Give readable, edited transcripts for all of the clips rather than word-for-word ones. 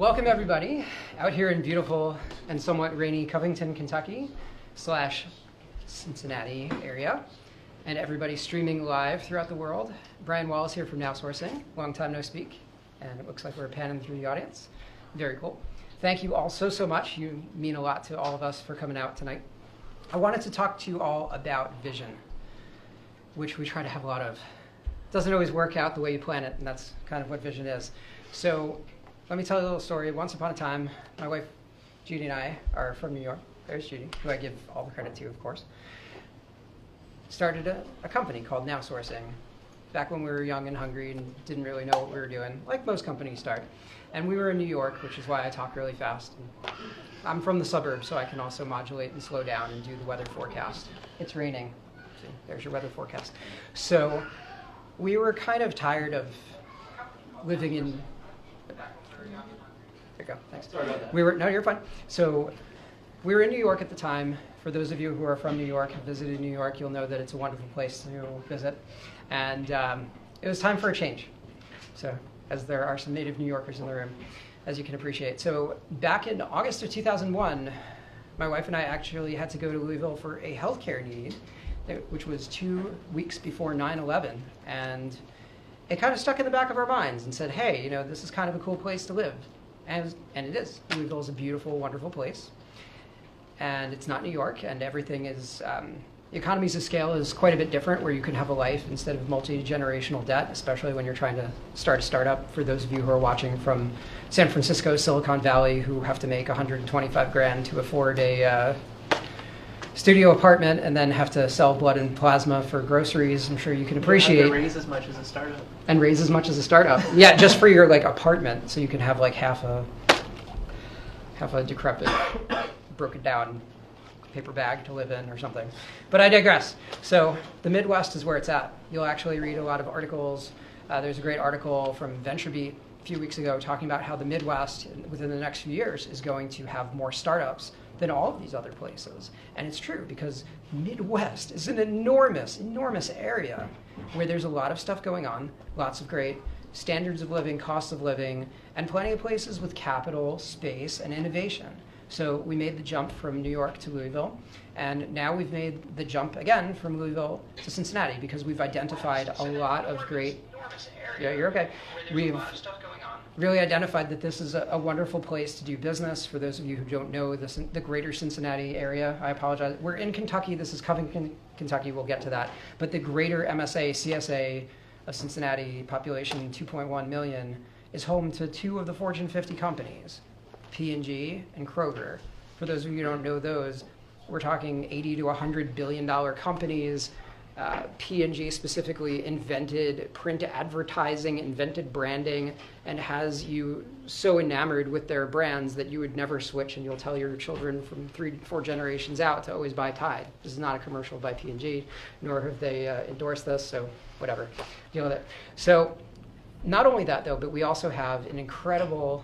Welcome everybody out here in beautiful and somewhat rainy Covington, Kentucky / Cincinnati area, and everybody streaming live throughout the world. Brian Wallace here from Now Sourcing. Long time no speak, and it looks like we're panning through the audience. Very cool. Thank you all so much. You mean a lot to all of us for coming out tonight. I wanted to talk to you all about vision, which we try to have a lot of. It doesn't always work out the way you plan it, and that's kind of what vision is. So let me tell you a little story. Once upon a time, my wife, Judy, and I are from New York. There's Judy, who I give all the credit to, of course. Started a company called Now Sourcing back when we were young and hungry and didn't really know what we were doing, like most companies start. And we were in New York, which is why I talk really fast. And I'm from the suburbs, so I can also modulate and slow down and do the weather forecast. It's raining. See, there's your weather forecast. So we were kind of tired of living in... There you go, thanks. Sorry about that. No, you're fine. So we were in New York at the time. For those of you who are from New York, have visited New York, you'll know that it's a wonderful place to visit. And it was time for a change. So, as there are some native New Yorkers in the room, as you can appreciate. So back in August of 2001, my wife and I actually had to go to Louisville for a healthcare need, which was 2 weeks before 9/11. And it kind of stuck in the back of our minds and said, hey, this is kind of a cool place to live. And it is. Louisville is a beautiful, wonderful place. And it's not New York, and everything is, the economies of scale is quite a bit different, where you can have a life instead of multi-generational debt, especially when you're trying to start a startup. For those of you who are watching from San Francisco, Silicon Valley, who have to make $125,000 to afford a studio apartment and then have to sell blood and plasma for groceries, I'm sure you can appreciate. You have to raise as much as a startup. And raise as much as a startup. Yeah, just for your apartment, so you can have half a decrepit, broken down paper bag to live in or something. But I digress. So the Midwest is where it's at. You'll actually read a lot of articles. There's a great article from VentureBeat a few weeks ago talking about how the Midwest within the next few years is going to have more startups than all of these other places. And it's true, because Midwest is an enormous area where there's a lot of stuff going on, lots of great standards of living, costs of living, and plenty of places with capital, space, and innovation. So we made the jump from New York to Louisville, and now we've made the jump again from Louisville to Cincinnati, because we've identified a lot of great... Yeah, you're okay. We've really identified that this is a wonderful place to do business. For those of you who don't know the greater Cincinnati area, I apologize. We're in Kentucky. This is Covington, Kentucky. We'll get to that. But the greater MSA, CSA of Cincinnati, population 2.1 million, is home to 2 of the Fortune 50 companies, P&G and Kroger. For those of you who don't know those, we're talking $80 to $100 billion companies. P&G specifically invented print advertising, invented branding, and has you so enamored with their brands that you would never switch, and you'll tell your children from 3 to 4 generations out to always buy Tide. This is not a commercial by P&G, nor have they endorsed this, so whatever, deal with it. So not only that though, but we also have an incredible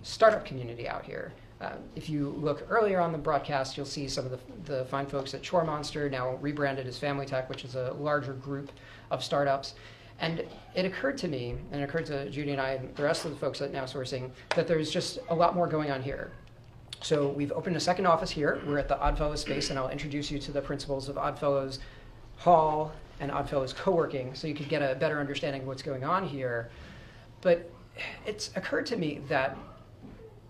startup community out here. If you look earlier on the broadcast, you'll see some of the fine folks at Chore Monster, now rebranded as Family Tech, which is a larger group of startups. And it occurred to me, and it occurred to Judy and I and the rest of the folks at Now Sourcing, that there's just a lot more going on here. So we've opened a second office here. We're at the Oddfellows space, and I'll introduce you to the principals of Oddfellows Hall and Oddfellows Co-working, so you could get a better understanding of what's going on here. But it's occurred to me that,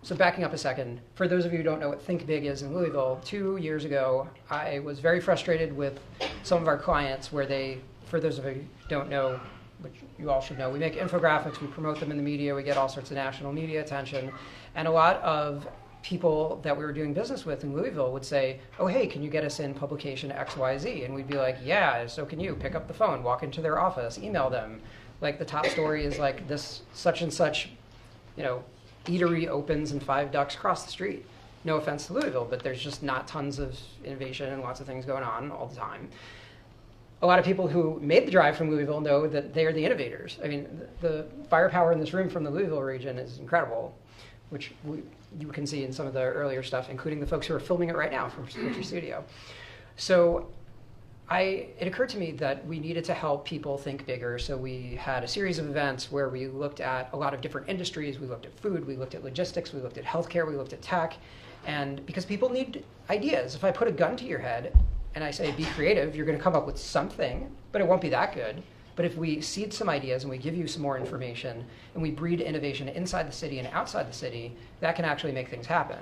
so backing up a second, for those of you who don't know what Think Big is in Louisville, 2 years ago, I was very frustrated with some of our clients where they, for those of you who don't know, which you all should know, we make infographics, we promote them in the media, we get all sorts of national media attention, and a lot of people that we were doing business with in Louisville would say, oh, hey, can you get us in publication XYZ? And we'd be like, yeah, so can you. Pick up the phone, walk into their office, email them. Like the top story is like this such and such, eatery opens and 5 ducks cross the street. No offense to Louisville, but there's just not tons of innovation and lots of things going on all the time. A lot of people who made the drive from Louisville know that they are the innovators. I mean, the firepower in this room from the Louisville region is incredible, which you can see in some of the earlier stuff, including the folks who are filming it right now from Switcher Studio. So it occurred to me that we needed to help people think bigger. So we had a series of events where we looked at a lot of different industries. We looked at food, we looked at logistics, we looked at healthcare, we looked at tech. And because people need ideas, if I put a gun to your head and I say, be creative, you're going to come up with something, but it won't be that good. But if we seed some ideas and we give you some more information and we breed innovation inside the city and outside the city, that can actually make things happen.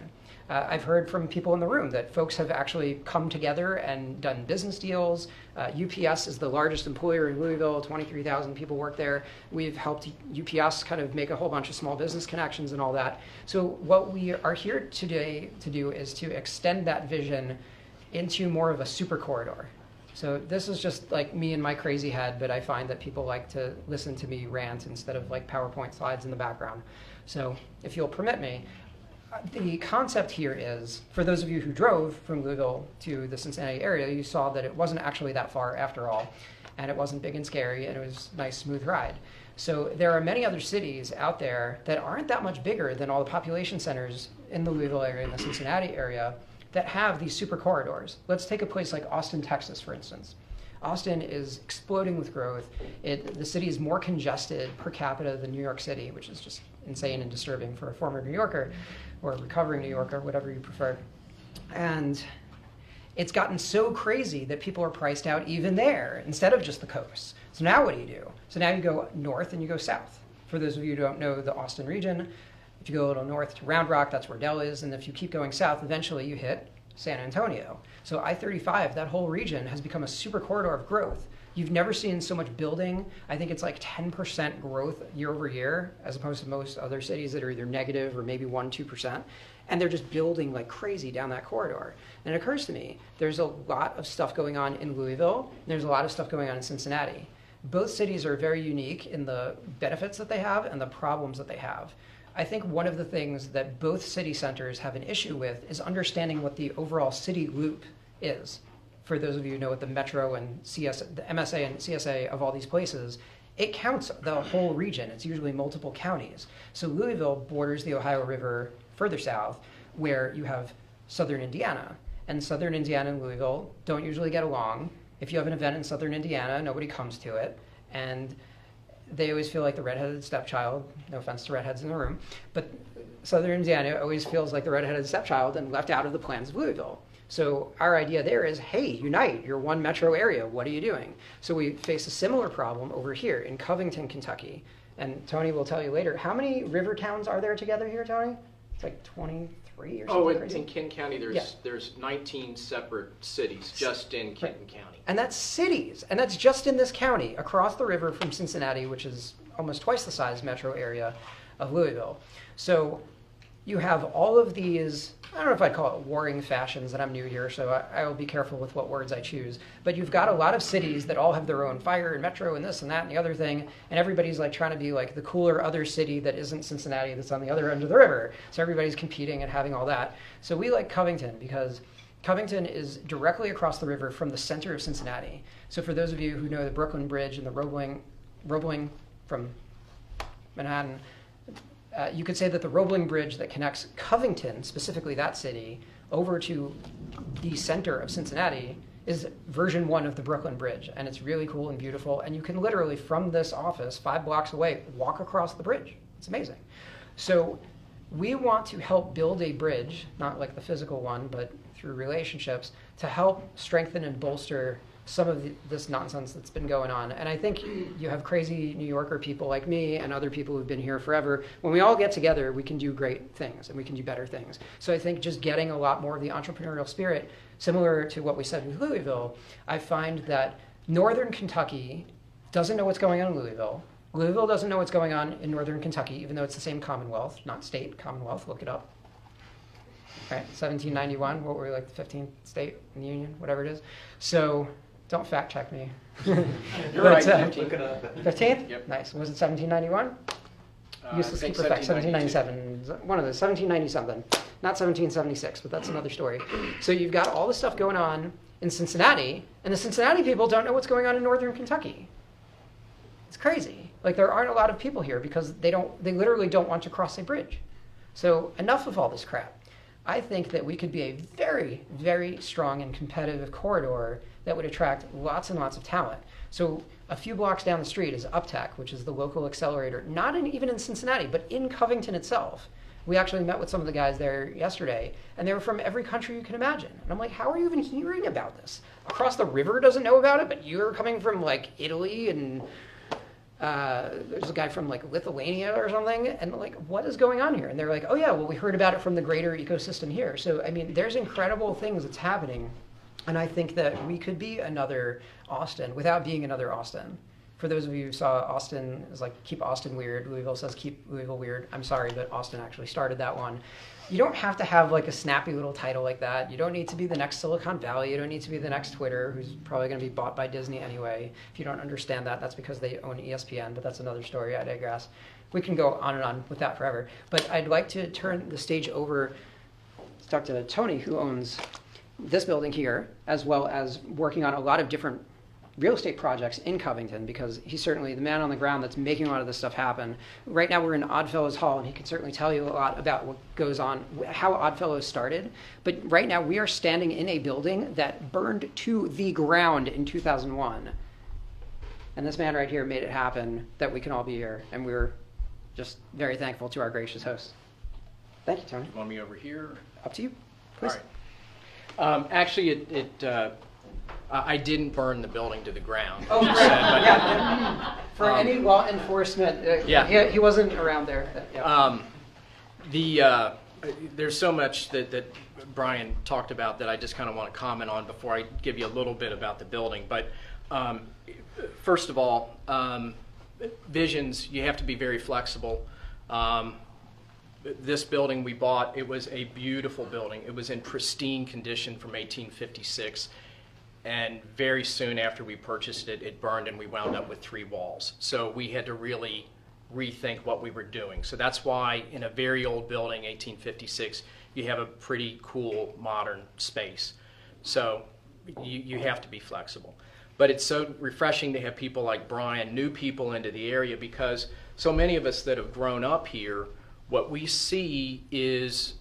I've heard from people in the room that folks have actually come together and done business deals. UPS is the largest employer in Louisville, 23,000 people work there. We've helped UPS kind of make a whole bunch of small business connections and all that. So what we are here today to do is to extend that vision into more of a super corridor. So this is just like me and my crazy head, but I find that people like to listen to me rant instead of like PowerPoint slides in the background. So if you'll permit me, the concept here is, for those of you who drove from Louisville to the Cincinnati area, you saw that it wasn't actually that far after all, and it wasn't big and scary, and it was a nice, smooth ride. So there are many other cities out there that aren't that much bigger than all the population centers in the Louisville area and the Cincinnati area that have these super corridors. Let's take a place like Austin, Texas, for instance. Austin is exploding with growth. The city is more congested per capita than New York City, which is just insane and disturbing for a former New Yorker or a recovering New Yorker, whatever you prefer. And it's gotten so crazy that people are priced out even there instead of just the coast. So now what do? So now you go north and you go south. For those of you who don't know the Austin region, if you go a little north to Round Rock, that's where Dell is. And if you keep going south, eventually you hit San Antonio. So I-35, that whole region has become a super corridor of growth. You've never seen so much building. I think it's like 10% growth year over year, as opposed to most other cities that are either negative or maybe 1-2%. And they're just building like crazy down that corridor. And it occurs to me, there's a lot of stuff going on in Louisville. And there's a lot of stuff going on in Cincinnati. Both cities are very unique in the benefits that they have and the problems that they have. I think one of the things that both city centers have an issue with is understanding what the overall city loop is. For those of you who know what the Metro and the MSA and CSA of all these places, it counts the whole region. It's usually multiple counties. So Louisville borders the Ohio River further south, where you have southern Indiana. And southern Indiana and Louisville don't usually get along. If you have an event in southern Indiana, nobody comes to it. And they always feel like the redheaded stepchild. No offense to redheads in the room, but southern Indiana always feels like the redheaded stepchild and left out of the plans of Louisville. So our idea there is, hey, unite, you're one metro area, what are you doing? So we face a similar problem over here in Covington, Kentucky. And Tony will tell you later, how many river towns are there together here, Tony? It's like 23 or something crazy. In Kent County, there's 19 separate cities just in Kenton County. And that's cities, and that's just in this county, across the river from Cincinnati, which is almost twice the size metro area of Louisville. So you have all of these, I don't know if I'd call it warring fashions, and I'm new here, so I will be careful with what words I choose. But you've got a lot of cities that all have their own fire and metro and this and that and the other thing, and everybody's like trying to be like the cooler other city that isn't Cincinnati that's on the other end of the river. So everybody's competing and having all that. So we like Covington because Covington is directly across the river from the center of Cincinnati. So for those of you who know the Brooklyn Bridge and the Roebling from Manhattan, you could say that the Roebling Bridge that connects Covington, specifically that city, over to the center of Cincinnati is version 1 of the Brooklyn Bridge. And it's really cool and beautiful. And you can literally, from this office, 5 blocks away, walk across the bridge. It's amazing. So we want to help build a bridge, not like the physical one, but through relationships, to help strengthen and bolster some of this nonsense that's been going on. And I think you have crazy New Yorker people like me and other people who've been here forever. When we all get together, we can do great things and we can do better things. So I think just getting a lot more of the entrepreneurial spirit, similar to what we said in Louisville, I find that Northern Kentucky doesn't know what's going on in Louisville. Louisville doesn't know what's going on in Northern Kentucky, even though it's the same Commonwealth, not state, Commonwealth, look it up. All right, 1791, what were we, like the 15th state in the Union, whatever it is. So don't fact check me. You're right, 15th? Yep. Nice. Was it 1791? Useless keep effect, 1797. One of those, 1790 something. Not 1776, but that's another story. So you've got all this stuff going on in Cincinnati, and the Cincinnati people don't know what's going on in Northern Kentucky. It's crazy. Like there aren't a lot of people here because they literally don't want to cross a bridge. So enough of all this crap. I think that we could be a very, very strong and competitive corridor that would attract lots and lots of talent. So a few blocks down the street is UpTech, which is the local accelerator, not even in Cincinnati, but in Covington itself. We actually met with some of the guys there yesterday, and they were from every country you can imagine. And I'm like, how are you even hearing about this? Across the river doesn't know about it, but you're coming from like Italy, and there's a guy from like Lithuania or something, and like, what is going on here? And they're like, oh yeah, well, we heard about it from the greater ecosystem here. So I mean, there's incredible things that's happening, and I think that we could be another Austin without being another Austin. For those of you who saw, Austin is like, keep Austin weird. Louisville says keep Louisville weird. I'm sorry, but Austin actually started that one. You don't have to have like a snappy little title like that. You don't need to be the next Silicon Valley. You don't need to be the next Twitter, who's probably going to be bought by Disney anyway. If you don't understand that, that's because they own ESPN, but that's another story. I digress. We can go on and on with that forever. But I'd like to turn the stage over to talk to Tony, who owns this building here, as well as working on a lot of different real estate projects in Covington, because he's certainly the man on the ground that's making a lot of this stuff happen. Right now we're in Oddfellows Hall, and he can certainly tell you a lot about what goes on, how Oddfellows started. But right now we are standing in a building that burned to the ground in 2001. And this man right here made it happen that we can all be here, and we're just very thankful to our gracious host. Thank you, Tony. You want me over here? Up to you, please. All right. Actually, I didn't burn the building to the ground. Oh, you great. said, but, Yeah. For any law enforcement, Yeah. he wasn't around there. Yeah. There's so much that Brian talked about that I just kind of want to comment on before I give you a little bit about the building. But first of all, visions, you have to be very flexible. This building we bought, it was a beautiful building. It was in pristine condition from 1856. And very soon after we purchased it, it burned, and we wound up with 3 walls. So we had to really rethink what we were doing. So that's why in a very old building, 1856, you have a pretty cool modern space. So you have to be flexible. But it's so refreshing to have people like Brian, new people into the area, because so many of us that have grown up here, what we see is,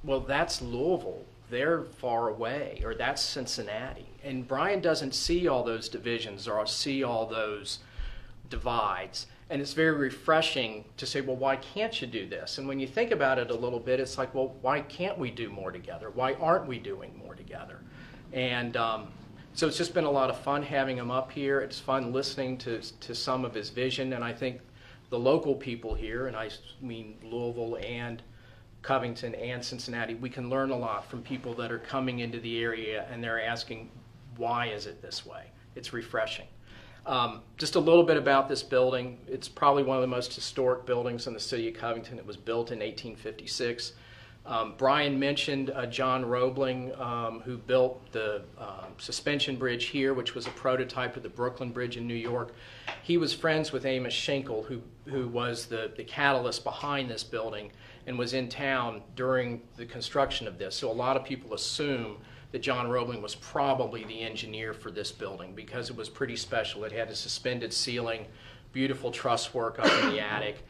well, that's Louisville. They're far away, or that's Cincinnati. And Brian doesn't see all those divisions or see all those divides. And it's very refreshing to say, well, why can't you do this? And when you think about it a little bit, it's like, well, why can't we do more together? Why aren't we doing more together? And so it's just been a lot of fun having him up here. It's fun listening to some of his vision. And I think the local people here, and I mean Louisville and Covington and Cincinnati, we can learn a lot from people that are coming into the area and they're asking, why is it this way? It's refreshing. Just a little bit about this building. It's probably one of the most historic buildings in the city of Covington. It was built in 1856. Brian mentioned John Roebling, who built the suspension bridge here, which was a prototype of the Brooklyn Bridge in New York. He was friends with Amos Schenkel, who was the catalyst behind this building and was in town during the construction of this. So a lot of people assume that John Roebling was probably the engineer for this building because it was pretty special. It had a suspended ceiling, beautiful truss work up in the attic.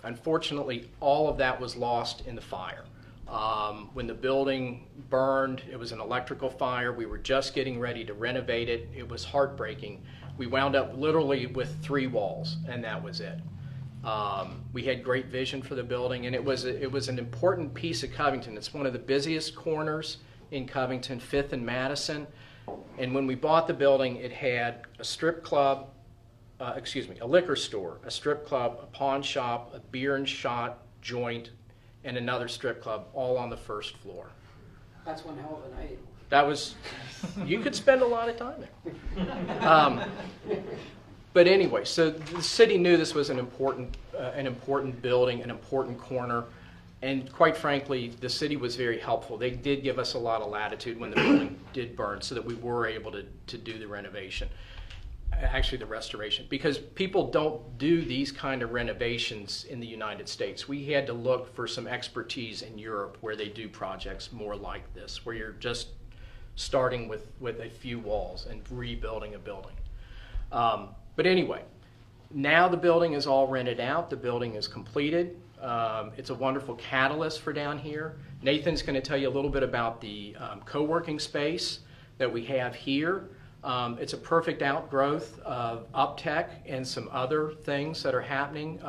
Unfortunately, all of that was lost in the fire. When the building burned, it was an electrical fire. We were just getting ready to renovate it. It was heartbreaking. We wound up literally with 3 walls, and that was it. We had great vision for the building, and it was an important piece of Covington. It's one of the busiest corners in Covington, 5th and Madison. And when we bought the building, it had a strip club, a liquor store, a strip club, a pawn shop, a beer and shot joint, and another strip club, all on the first floor. That's one hell of a night. That was, you could spend a lot of time there. But anyway, so the city knew this was an important building, an important corner, and quite frankly, the city was very helpful. They did give us a lot of latitude when the building did burn, so that we were able to do the renovation, actually the restoration, because people don't do these kind of renovations in the United States. We had to look for some expertise in Europe where they do projects more like this, where you're just starting with a few walls and rebuilding a building. But anyway, now the building is all rented out. The building is completed. It's a wonderful catalyst for down here. Nathan's going to tell you a little bit about the co-working space that we have here. It's a perfect outgrowth of Uptech and some other things that are happening.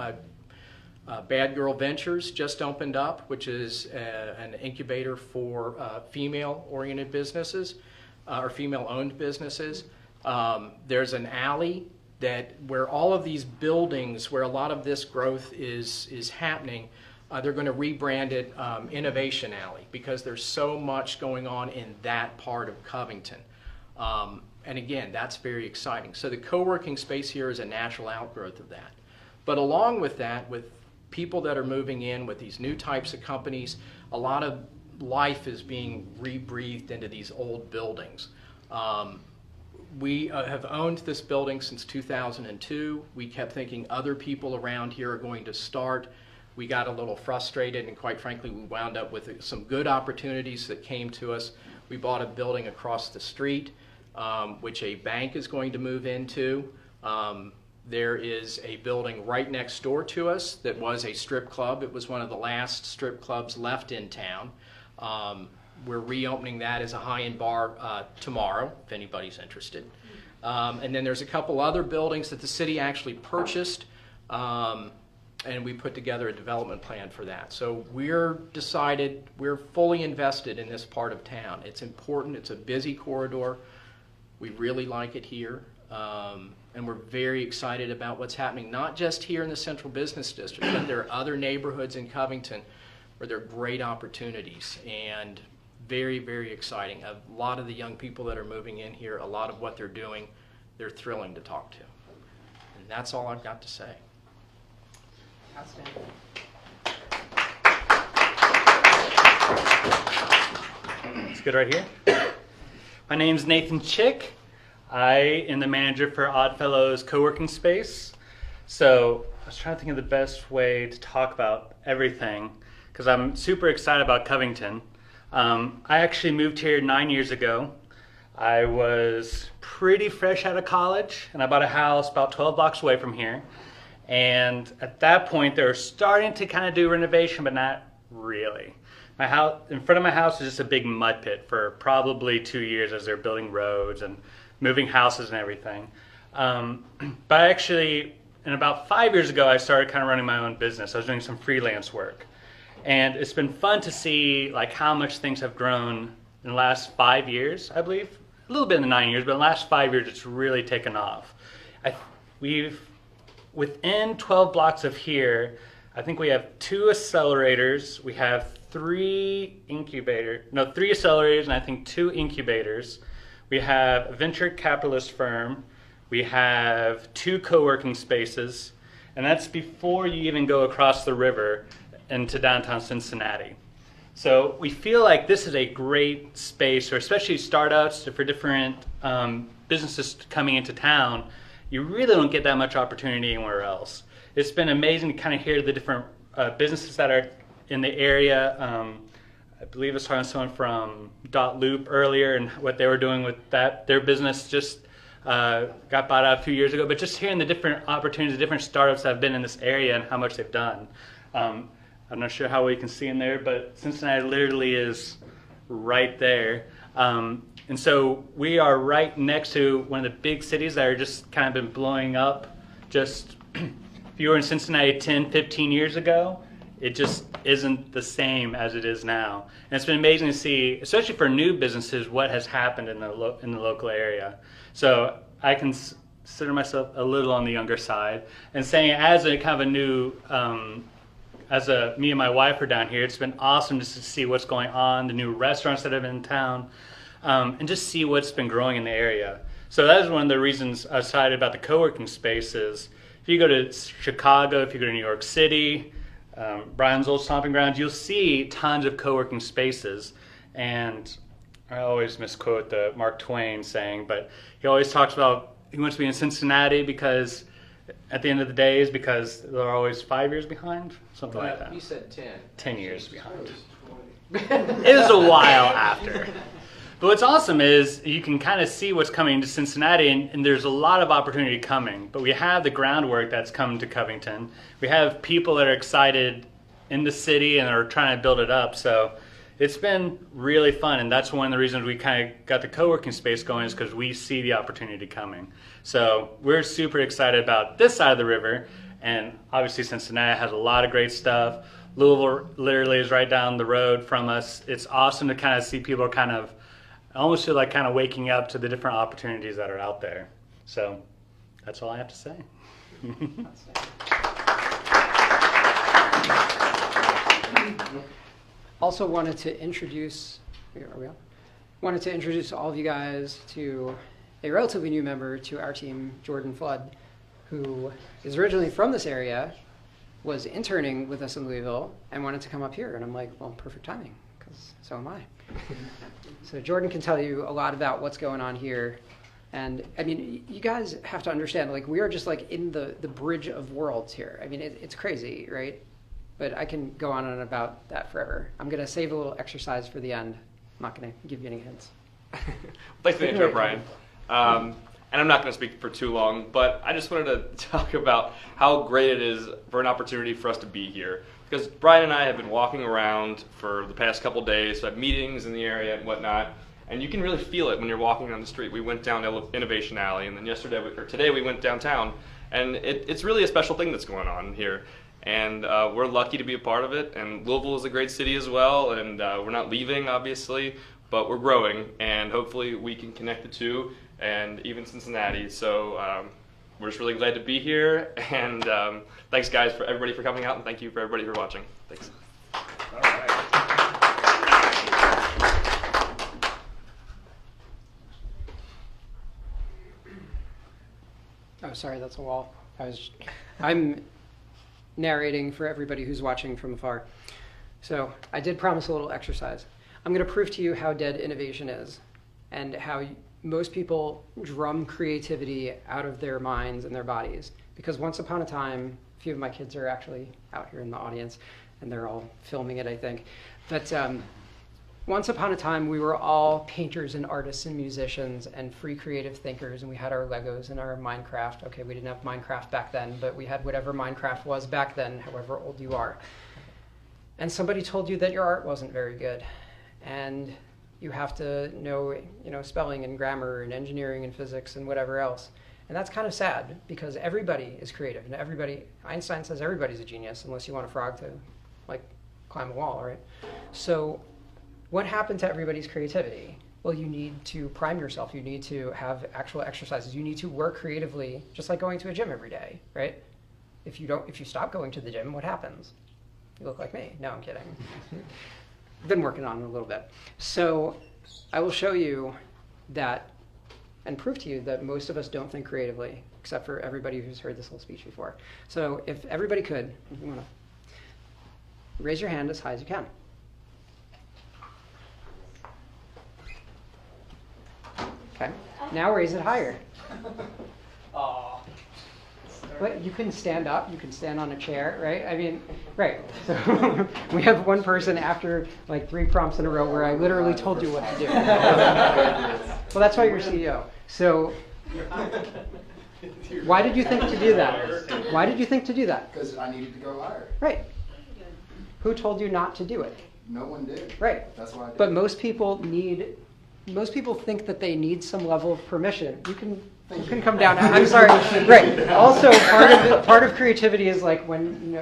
Bad Girl Ventures just opened up, which is an incubator for female-oriented businesses or female-owned businesses. There's an alley where all of these buildings, where a lot of this growth is happening, they're going to rebrand it Innovation Alley, because there's so much going on in that part of Covington. And again, that's very exciting. So the co-working space here is a natural outgrowth of that. But along with that, with people that are moving in with these new types of companies, a lot of life is being rebreathed into these old buildings. We have owned this building since 2002. We kept thinking other people around here are going to start. We got a little frustrated, and quite frankly, we wound up with some good opportunities that came to us. We bought a building across the street, which a bank is going to move into. There is a building right next door to us that was a strip club. It was one of the last strip clubs left in town. We're reopening that as a high-end bar tomorrow, if anybody's interested. And then there's a couple other buildings that the city actually purchased, and we put together a development plan for that. So we're fully invested in this part of town. It's important. It's a busy corridor. We really like it here. And we're very excited about what's happening, not just here in the Central Business District, but there are other neighborhoods in Covington where there are great opportunities, and very, very exciting. A lot of the young people that are moving in here, a lot of what they're doing, they're thrilling to talk to. And that's all I've got to say. Outstanding. It's good right here. My name's Nathan Chick. I am the manager for Oddfellows co-working space. So I was trying to think of the best way to talk about everything, because I'm super excited about Covington. I actually moved here 9 years ago. I was pretty fresh out of college, and I bought a house about 12 blocks away from here. And at that point, they were starting to kind of do renovation, but not really. My house, in front of my house, is just a big mud pit for probably 2 years as they're building roads and moving houses and everything. But actually, and about 5 years ago, I started kind of running my own business. I was doing some freelance work. And it's been fun to see like how much things have grown in the last 5 years, I believe. A little bit in the 9 years, but in the last 5 years, it's really taken off. Within 12 blocks of here, I think we have 2 accelerators. We have 3 accelerators, and I think 2 incubators. We have a venture capitalist firm. We have 2 co-working spaces, and that's before you even go across the river into downtown Cincinnati. So we feel like this is a great space, for especially startups, for different businesses coming into town. You really don't get that much opportunity anywhere else. It's been amazing to kind of hear the different businesses that are in the area. I believe I was talking to someone from Dot Loop earlier and what they were doing with that. Their business just got bought out a few years ago, but just hearing the different opportunities, the different startups that have been in this area and how much they've done. I'm not sure how well you can see in there, but Cincinnati literally is right there. And so we are right next to one of the big cities that are just kind of been blowing up. Just if you were in Cincinnati 10, 15 years ago, it just isn't the same as it is now. And it's been amazing to see, especially for new businesses, what has happened in the local area. So I consider myself a little on the younger side. And saying as a kind of a new, me and my wife are down here, it's been awesome just to see what's going on, the new restaurants that have been in town, and just see what's been growing in the area. So that is one of the reasons I was excited about the co-working spaces. If you go to Chicago, if you go to New York City, Brian's old stomping grounds, you'll see tons of co-working spaces. And I always misquote the Mark Twain saying, but he always talks about he wants to be in Cincinnati because at the end of the day is because they're always 5 years behind, something like that. He said 10. 10 years behind. It was a while after. But what's awesome is you can kind of see what's coming to Cincinnati, and there's a lot of opportunity coming. But we have the groundwork that's coming to Covington. We have people that are excited in the city and are trying to build it up. So it's been really fun, and that's one of the reasons we kind of got the co-working space going, is because we see the opportunity coming. So we're super excited about this side of the river, and obviously Cincinnati has a lot of great stuff. Louisville literally is right down the road from us. It's awesome to kind of see people kind of, I almost feel like kind of waking up to the different opportunities that are out there. So that's all I have to say. Also wanted to introduce, wanted to introduce all of you guys to a relatively new member to our team, Jordan Flood, who is originally from this area, was interning with us in Louisville, and wanted to come up here. And I'm like, well, perfect timing, because so am I. So Jordan can tell you a lot about what's going on here. And I mean, you guys have to understand, like, we are just like in the bridge of worlds here. I mean, it's crazy, right? But I can go on and about that forever. I'm going to save a little exercise for the end. I'm not going to give you any hints. Thanks for the intro, Brian. And I'm not going to speak for too long, but I just wanted to talk about how great it is for an opportunity for us to be here. Because Brian and I have been walking around for the past couple days, so I have meetings in the area and whatnot, and you can really feel it when you're walking down the street. We went down Innovation Alley, and then today we went downtown, and it's really a special thing that's going on here. And we're lucky to be a part of it, and Louisville is a great city as well, and we're not leaving, obviously, but we're growing, and hopefully we can connect the two, and even Cincinnati. So we're just really glad to be here, and thanks, guys, for everybody for coming out, and thank you for everybody for watching. Thanks. All right. Oh, sorry, that's a wall. I'm narrating for everybody who's watching from afar. So I did promise a little exercise. I'm going to prove to you how dead innovation is, and how most people drum creativity out of their minds and their bodies. Because once upon a time, a few of my kids are actually out here in the audience, and they're all filming it, I think. But once upon a time, we were all painters and artists and musicians and free creative thinkers, and we had our Legos and our Minecraft. Okay, we didn't have Minecraft back then, but we had whatever Minecraft was back then, however old you are. And somebody told you that your art wasn't very good, and you have to know, spelling and grammar and engineering and physics and whatever else. And that's kind of sad, because everybody is creative, and Einstein says everybody's a genius unless you want a frog to, like, climb a wall, right? So what happened to everybody's creativity? Well, you need to prime yourself. You need to have actual exercises. You need to work creatively, just like going to a gym every day, right? If you stop going to the gym, what happens? You look like me. No, I'm kidding. Been working on it a little bit. So I will show you that and prove to you that most of us don't think creatively, except for everybody who's heard this whole speech before. So if everybody could, if you want to raise your hand as high as you can. Okay. Now raise it higher. But you can stand up, you can stand on a chair, right? I mean, right. So we have one person after like 3 prompts in a row where I literally told you what to do. Well, that's why you're CEO. So why did you think to do that? Why did you think to do that? Because I needed to go higher. Right. Who told you not to do it? No one did. Right. That's why I did. But most people think that they need some level of permission. You can come down. I'm sorry. Right. Also, part of creativity is like when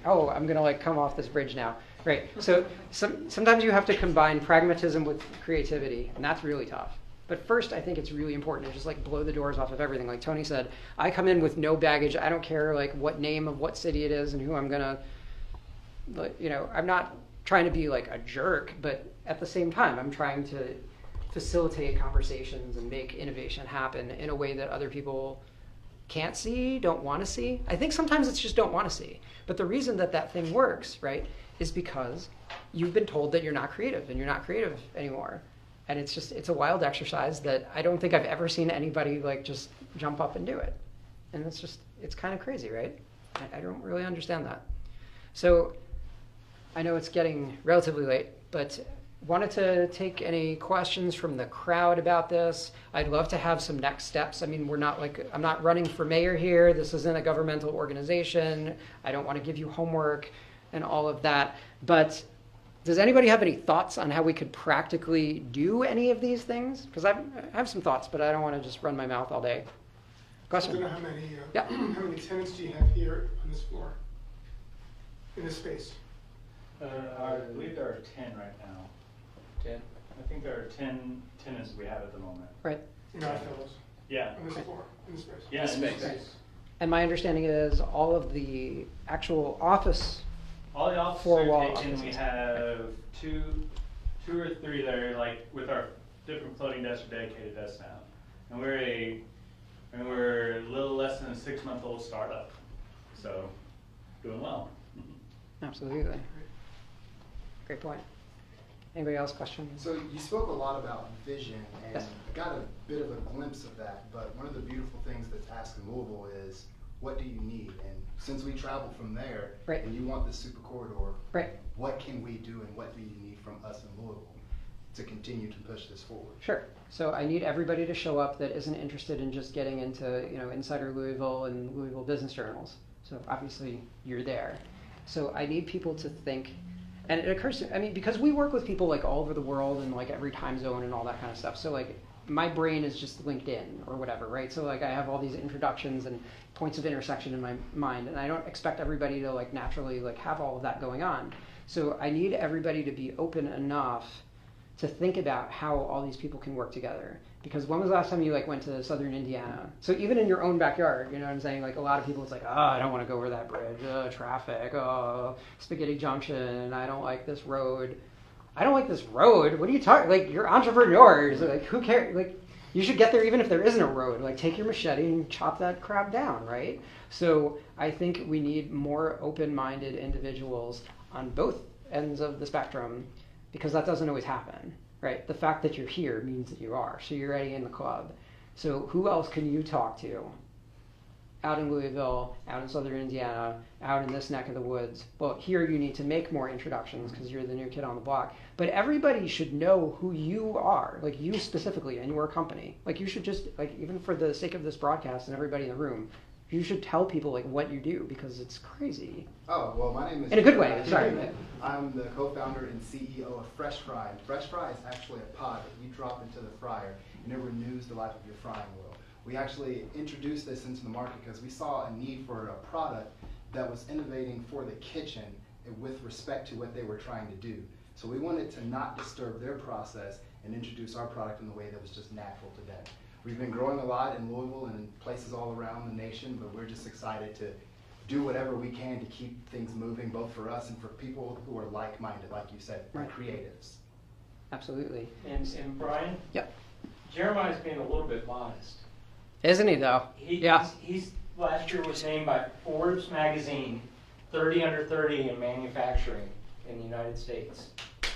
oh, I'm gonna like come off this bridge now. Right. So sometimes you have to combine pragmatism with creativity, and that's really tough. But first, I think it's really important to just like blow the doors off of everything. Like Tony said, I come in with no baggage. I don't care like what name of what city it is and who I'm gonna. I'm not trying to be like a jerk, but at the same time, I'm trying to facilitate conversations and make innovation happen in a way that other people can't see, don't want to see. I think sometimes it's just don't want to see. But the reason that thing works, right, is because you've been told that you're not creative and you're not creative anymore. And it's a wild exercise that I don't think I've ever seen anybody like just jump up and do it. And it's kind of crazy, right? I don't really understand that. So I know it's getting relatively late, but wanted to take any questions from the crowd about this. I'd love to have some next steps. I mean, I'm not running for mayor here. This isn't a governmental organization. I don't want to give you homework and all of that. But Does anybody have any thoughts on how we could practically do any of these things? Because I have some thoughts, but I don't want to just run my mouth all day. I don't Question? know how many, Yeah. how many tenants do you have here on this floor, in this space? I believe there are 10 right now. 10. I think there are 10 tenants we have at the moment. Right. In our fellows, Yeah. on this floor, in this space? Yeah, This in this space. space. And my understanding is all of the actual office. All the offices Four are wall taken. We offices. have two or three that are like with our different floating desks or dedicated desks now. And we're a little less than a 6-month-old startup. So doing well. Absolutely. Great point. Anybody else questions? So you spoke a lot about vision, and Yes. I got a bit of a glimpse of that, but one of the beautiful things that's asked in Louisville is, what do you need? And since we travel from there, Right. and you want the super corridor, Right. what can we do and what do you need from us in Louisville to continue to push this forward? Sure. So I need everybody to show up that isn't interested in just getting into, Insider Louisville and Louisville business journals. So obviously you're there. So I need people to think, and it occurs to me, because we work with people like all over the world and like every time zone and all that kind of stuff. So like my brain is just LinkedIn or whatever, right? So like I have all these introductions and points of intersection in my mind, and I don't expect everybody to like naturally like have all of that going on. So I need everybody to be open enough to think about how all these people can work together. Because when was the last time you like went to southern Indiana? So even in your own backyard, you know what I'm saying? Like a lot of people, it's like, oh, I don't want to go over that bridge. Traffic. Oh, Spaghetti Junction. I don't like this road. I don't like this road. What are you talking? Like you're entrepreneurs. Like who cares? Like you should get there even if there isn't a road. Like take your machete and chop that crap down, right? So I think we need more open-minded individuals on both ends of the spectrum, because that doesn't always happen, right? The fact that you're here means that you are. So you're already in the club. So who else can you talk to out in Louisville, out in southern Indiana, out in this neck of the woods? Well, here you need to make more introductions because you're the new kid on the block. But everybody should know who you are, like you specifically and your company. Like you should just, like even for the sake of this broadcast and everybody in the room, you should tell people like what you do, because it's crazy. Oh, well, my name is... In a good way, sorry. I'm the co-founder and CEO of Fresh Fry. Fresh Fry is actually a pod that you drop into the fryer and it renews the life of your frying wheel. We actually introduced this into the market because we saw a need for a product that was innovating for the kitchen with respect to what they were trying to do. So we wanted to not disturb their process and introduce our product in a way that was just natural to them. We've been growing a lot in Louisville and in places all around the nation, but we're just excited to do whatever we can to keep things moving, both for us and for people who are like-minded, like you said, Right. creatives. Absolutely. And Brian? Yep. Jeremiah's being a little bit modest. Isn't he though? Yeah. He's last year was named by Forbes magazine 30 under 30 in manufacturing in the United States.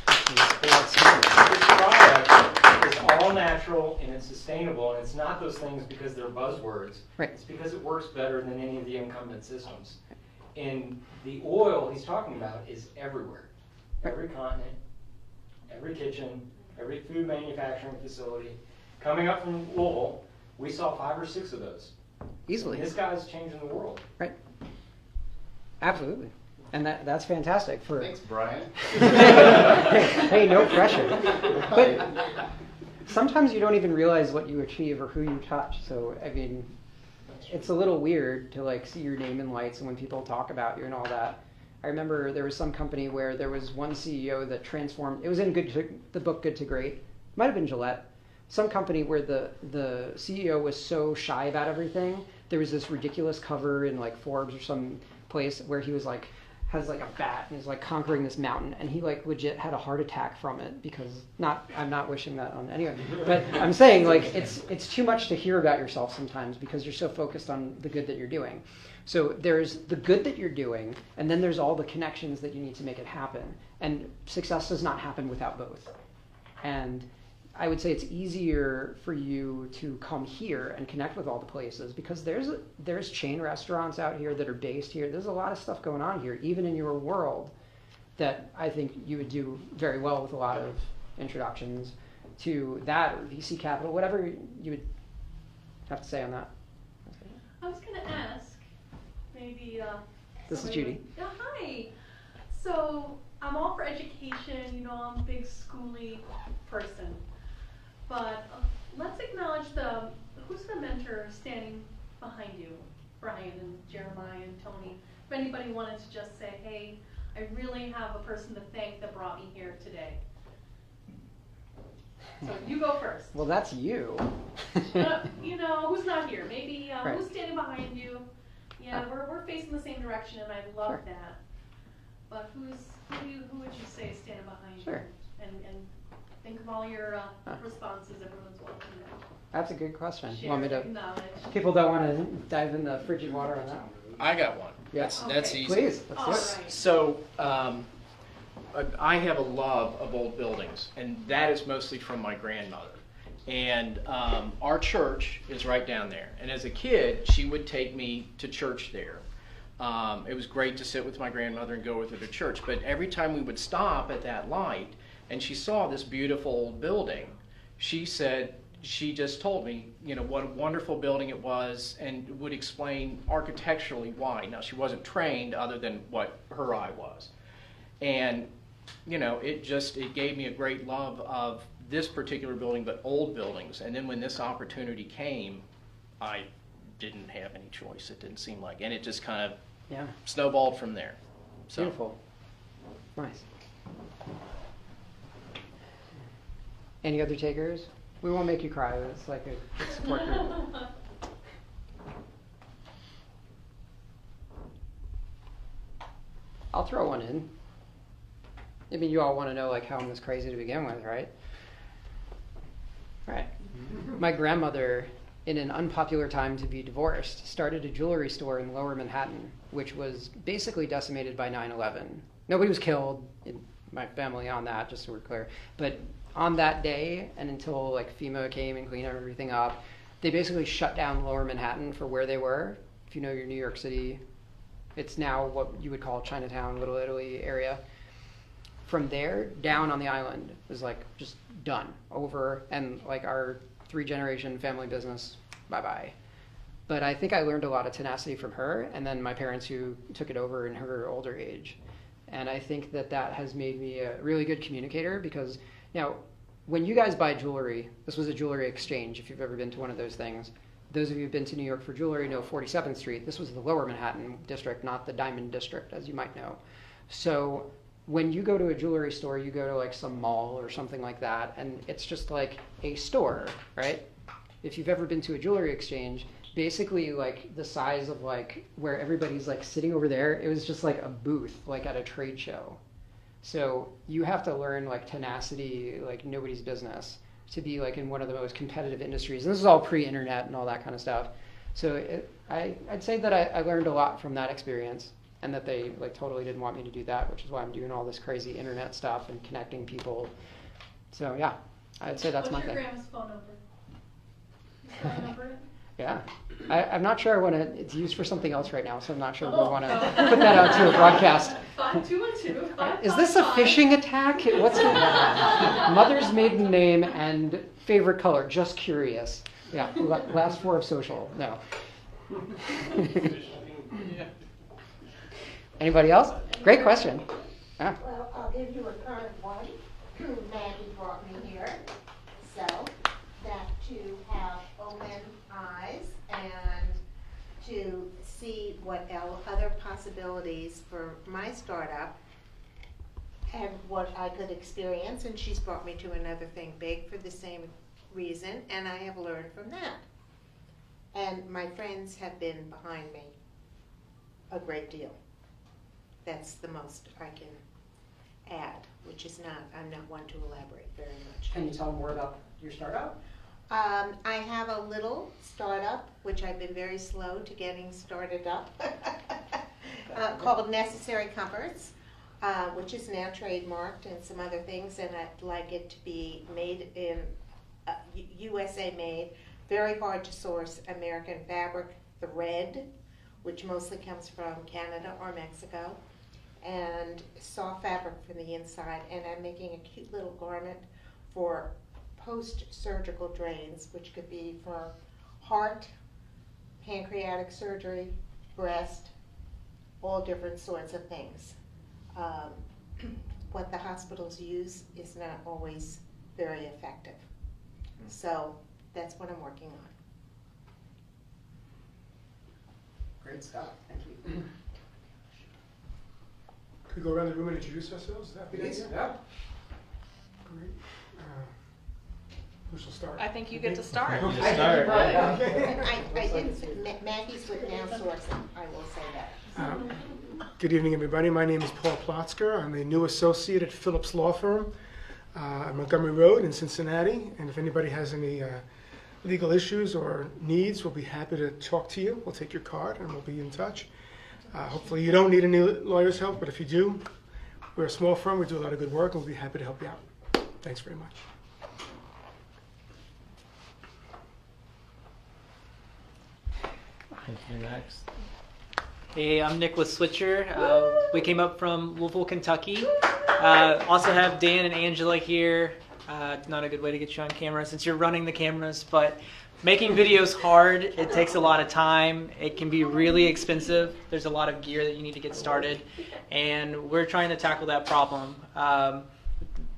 This product is all natural and it's sustainable, and it's not those things because they're buzzwords. Right. It's because it works better than any of the incumbent systems. And the oil he's talking about is everywhere. Every continent, every kitchen, every food manufacturing facility. Coming up from Louisville, we saw 5 or 6 of those. Easily. This guy's changing the world. Right. Absolutely. And that's fantastic for... Thanks, Brian. Hey, no pressure. But sometimes you don't even realize what you achieve or who you touch. So, I mean, it's a little weird to like see your name in lights and when people talk about you and all that. I remember there was some company where there was one CEO that transformed, it was in the book Good to Great. Might have been Gillette. Some company where the CEO was so shy about everything. There was this ridiculous cover in like Forbes or some place where he was like, has like a bat and is like conquering this mountain, and he like legit had a heart attack from it because I'm not wishing that on anyone, but I'm saying like it's too much to hear about yourself sometimes because you're so focused on the good that you're doing. So there's the good that you're doing, and then there's all the connections that you need to make it happen. And success does not happen without both. And I would say it's easier for you to come here and connect with all the places because there's chain restaurants out here that are based here. There's a lot of stuff going on here, even in your world, that I think you would do very well with a lot of introductions to that or VC Capital, whatever you would have to say on that. I was going to ask, maybe... This is somebody Judy. would- hi. So I'm all for education, you know, I'm a big schooly person. But let's acknowledge who's the mentor standing behind you? Brian and Jeremiah and Tony. If anybody wanted to just say, hey, I really have a person to thank that brought me here today. So you go first. Well, that's you. You know, who's not here? Maybe Right. who's standing behind you? Yeah, we're facing the same direction, and I love Sure. that. But who would you say is standing behind Sure. you? And think of all your responses. Everyone's welcome to That's a good question. You share, want me to? acknowledge. People don't want to dive in the frigid water on that one. I got one. Yes. That's Okay. easy. Please, let's All do it. right. So, I have a love of old buildings, and that is mostly from my grandmother. And our church is right down there. And as a kid, she would take me to church there. It was great to sit with my grandmother and go with her to church. But every time we would stop at that light, and she saw this beautiful old building, she just told me, you know, what a wonderful building it was, and would explain architecturally why. Now, she wasn't trained other than what her eye was. And, you know, it gave me a great love of this particular building, but old buildings. And then when this opportunity came, I didn't have any choice, it didn't seem like. And it just kind of Yeah. snowballed from there. So. Beautiful. Nice. Any other takers? We won't make you cry. It's like a good support group. I'll throw one in. I mean, you all want to know like how I'm this crazy to begin with, right? Right. My grandmother, in an unpopular time to be divorced, started a jewelry store in Lower Manhattan, which was basically decimated by 9/11. Nobody was killed in my family on that, just so we're clear. But on that day, and until like FEMA came and cleaned everything up, they basically shut down Lower Manhattan for where they were. If you know your New York City, it's now what you would call Chinatown, Little Italy area. From there, down on the island was like just done, over, and like our 3-generation family business, bye-bye. But I think I learned a lot of tenacity from her, and then my parents who took it over in her older age. And I think that has made me a really good communicator, because now, when you guys buy jewelry, this was a jewelry exchange, if you've ever been to one of those things. Those of you who've been to New York for jewelry know 47th Street. This was the Lower Manhattan district, not the Diamond District, as you might know. So when you go to a jewelry store, you go to like some mall or something like that, and it's just like a store, right? If you've ever been to a jewelry exchange, basically like the size of like where everybody's like sitting over there, it was just like a booth, like at a trade show. So you have to learn like tenacity, like nobody's business, to be like in one of the most competitive industries. And this is all pre-internet and all that kind of stuff. So I'd say that I learned a lot from that experience, and that they like totally didn't want me to do that, which is why I'm doing all this crazy internet stuff and connecting people. So yeah, I'd say that's my thing. What's your grandma's phone number? Your phone number? Yeah, I'm not sure I want to. It's used for something else right now, so I'm not sure we want to put that out to a broadcast. 5212. Is this a phishing attack? What's the mother's maiden name and favorite color? Just curious. Yeah, last 4 of social. No. Anybody else? Great question. Yeah. Well, I'll give you a current one. Maggie brought me here, so that to have open eyes and to see what other possibilities for my startup and what I could experience, and she's brought me to another Think Big for the same reason, and I have learned from that. And my friends have been behind me a great deal. That's the most I can add, which is I'm not one to elaborate very much. Can you tell more about your startup? I have a little startup, which I've been very slow to getting started up, called Necessary Comforts, which is now trademarked and some other things, and I'd like it to be made in USA made, very hard to source American fabric thread, which mostly comes from Canada or Mexico, and soft fabric from the inside, and I'm making a cute little garment for post-surgical drains, which could be for heart, pancreatic surgery, breast, all different sorts of things. what the hospitals use is not always very effective. So that's what I'm working on. Great stuff. Thank you. Could we go around the room and introduce ourselves? Is that the idea? Yeah. Great. Who shall start? I think you get to start. You start. I didn't, Maggie's with now sourcing, I will say that. Good evening, everybody. My name is Paul Plotzker. I'm a new associate at Phillips Law Firm on Montgomery Road in Cincinnati. And if anybody has any legal issues or needs, we'll be happy to talk to you. We'll take your card and we'll be in touch. Hopefully you don't need any lawyer's help, but if you do, we're a small firm. We do a lot of good work and we'll be happy to help you out. Thanks very much. You're next. Hey, I'm Nicholas Switcher. We came up from Louisville, Kentucky. Also have Dan and Angela here. Not a good way to get you on camera since you're running the cameras, but making videos hard. It takes a lot of time. It can be really expensive. There's a lot of gear that you need to get started, and we're trying to tackle that problem.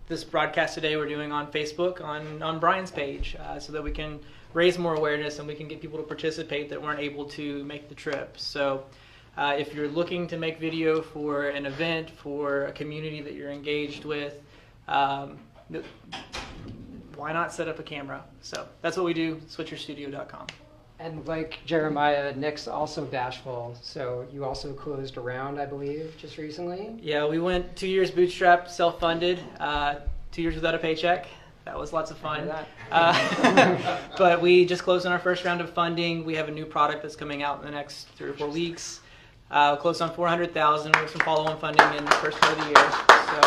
This broadcast today we're doing on Facebook on Brian's page so that we can raise more awareness and we can get people to participate that weren't able to make the trip. So if you're looking to make video for an event, for a community that you're engaged with, why not set up a camera? So that's what we do, switcherstudio.com. And like Jeremiah, Nick's also bashful, so you also closed a round, I believe, just recently. Yeah, we went 2 years bootstrapped, self-funded, 2 years without a paycheck. That was lots of fun. But we just closed on our first round of funding. We have a new product that's coming out in the next 3 or 4 weeks. Closed on $400,000 with some follow-on funding in the first part of the year. So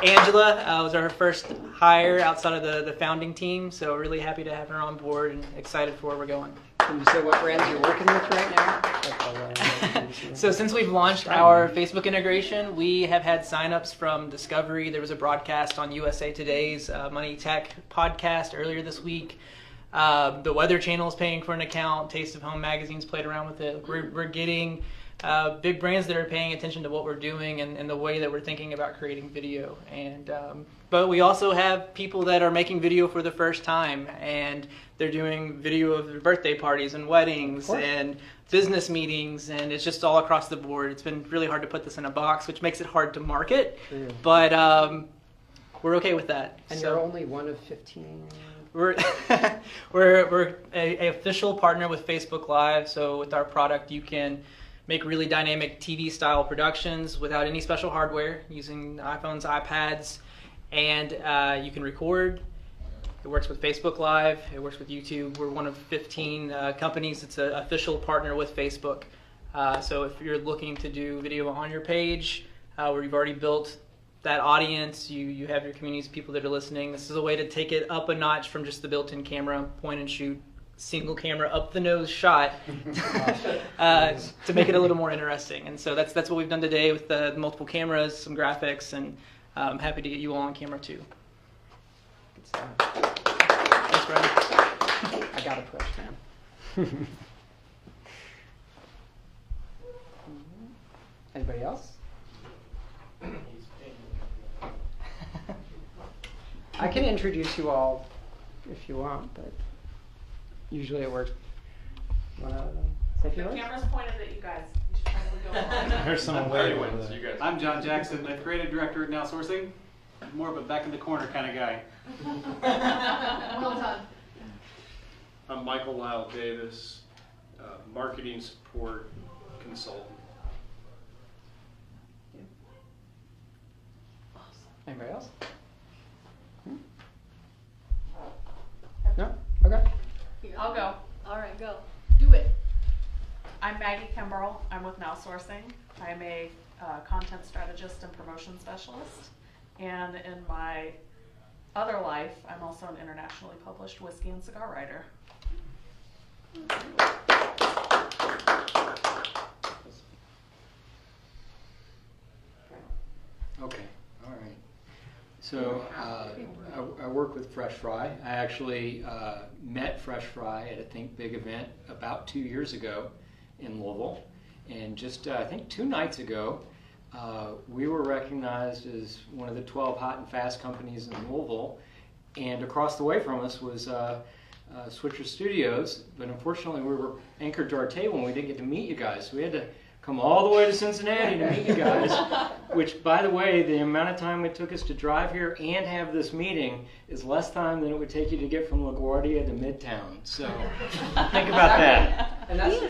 Angela was our first hire outside of the founding team, so really happy to have her on board and excited for where we're going. Can you say what brands you're working with right now? So since we've launched our Facebook integration, we have had signups from Discovery. There was a broadcast on USA Today's Money Tech podcast earlier this week. The Weather Channel is paying for an account. Taste of Home Magazine's played around with it. We're getting big brands that are paying attention to what we're doing and the way that we're thinking about creating video. And but we also have people that are making video for the first time, and they're doing video of their birthday parties and weddings and business meetings, and it's just all across the board. It's been really hard to put this in a box, which makes it hard to market, but we're okay with that. And so you're only one of 15? We're we're a official partner with Facebook Live, so with our product you can make really dynamic TV style productions without any special hardware, using iPhones, iPads, and you can record. It works with Facebook Live, it works with YouTube. We're one of 15 companies that's an official partner with Facebook. So if you're looking to do video on your page, where you've already built that audience, you have your communities of people that are listening, this is a way to take it up a notch from just the built-in camera, point and shoot, single camera up the nose shot to make it a little more interesting. And so that's what we've done today with the multiple cameras, some graphics, and I'm happy to get you all on camera too. Good stuff. Thanks, Brian. I got to push, man. Anybody else? I can introduce you all if you want, but usually it works. Say a few The words? camera's pointed at you guys. You should probably go on. There's someone waiting over there. You guys. I'm John Jackson, the creative director at Now Sourcing. More of a back in the corner kind of guy. Well done. I'm Michael Lyle Davis, marketing support consultant. Anybody else? No? Okay. I'll go. All right, go. Do it. I'm Maggie Kimbrell. I'm with Now Sourcing. I'm a content strategist and promotion specialist. And in my other life, I'm also an internationally published whiskey and cigar writer. Okay, all right. So I work with Fresh Fry. I actually met Fresh Fry at a Think Big event about 2 years ago in Louisville. And just, I think 2 nights ago, we were recognized as one of the 12 hot and fast companies in Louisville, and across the way from us was Switcher Studios, but unfortunately we were anchored to our table and we didn't get to meet you guys. So we had to come all the way to Cincinnati to meet you guys, which, by the way, the amount of time it took us to drive here and have this meeting is less time than it would take you to get from LaGuardia to Midtown. So think about that. And that's,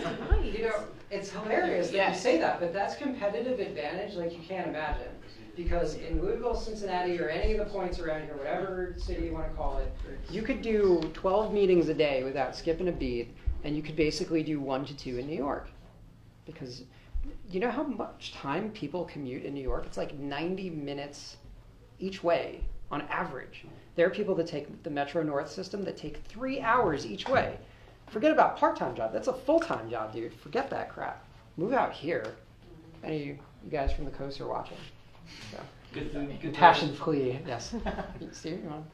you know, it's hilarious that you say that, but that's competitive advantage like you can't imagine. Because in Louisville, Cincinnati, or any of the points around here, whatever city you want to call it, you could do 12 meetings a day without skipping a beat, and you could basically do 1 to 2 in New York. Because you know how much time people commute in New York? It's like 90 minutes each way on average. There are people that take the Metro North system that take 3 hours each way. Forget about part-time job. That's a full-time job, dude. Forget that crap. Move out here. Any of you guys from the coast are watching. So. Good Passion plea, yes. Steve, you want?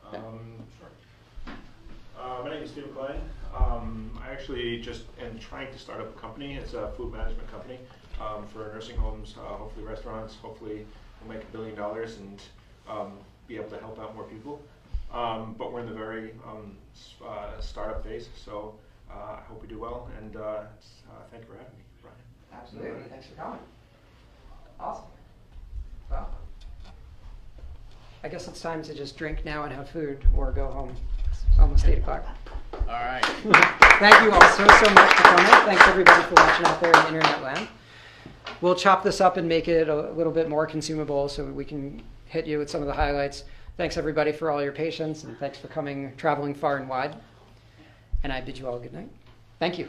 Sure. My name is Steve Klein. I actually just am trying to start up a company. It's a food management company for nursing homes, hopefully restaurants. Hopefully we'll make $1 billion and be able to help out more people. But we're in the very startup phase, so I hope we do well. And thank you for having me, Brian. Absolutely. Thanks for coming. Awesome. Well, I guess it's time to just drink now and have food or go home. It's almost 8 o'clock. All right. Thank you all so much for coming. Thanks everybody for watching out there in internet land. We'll chop this up and make it a little bit more consumable so we can hit you with some of the highlights. Thanks everybody for all your patience, and thanks for coming, traveling far and wide. And I bid you all good night. Thank you.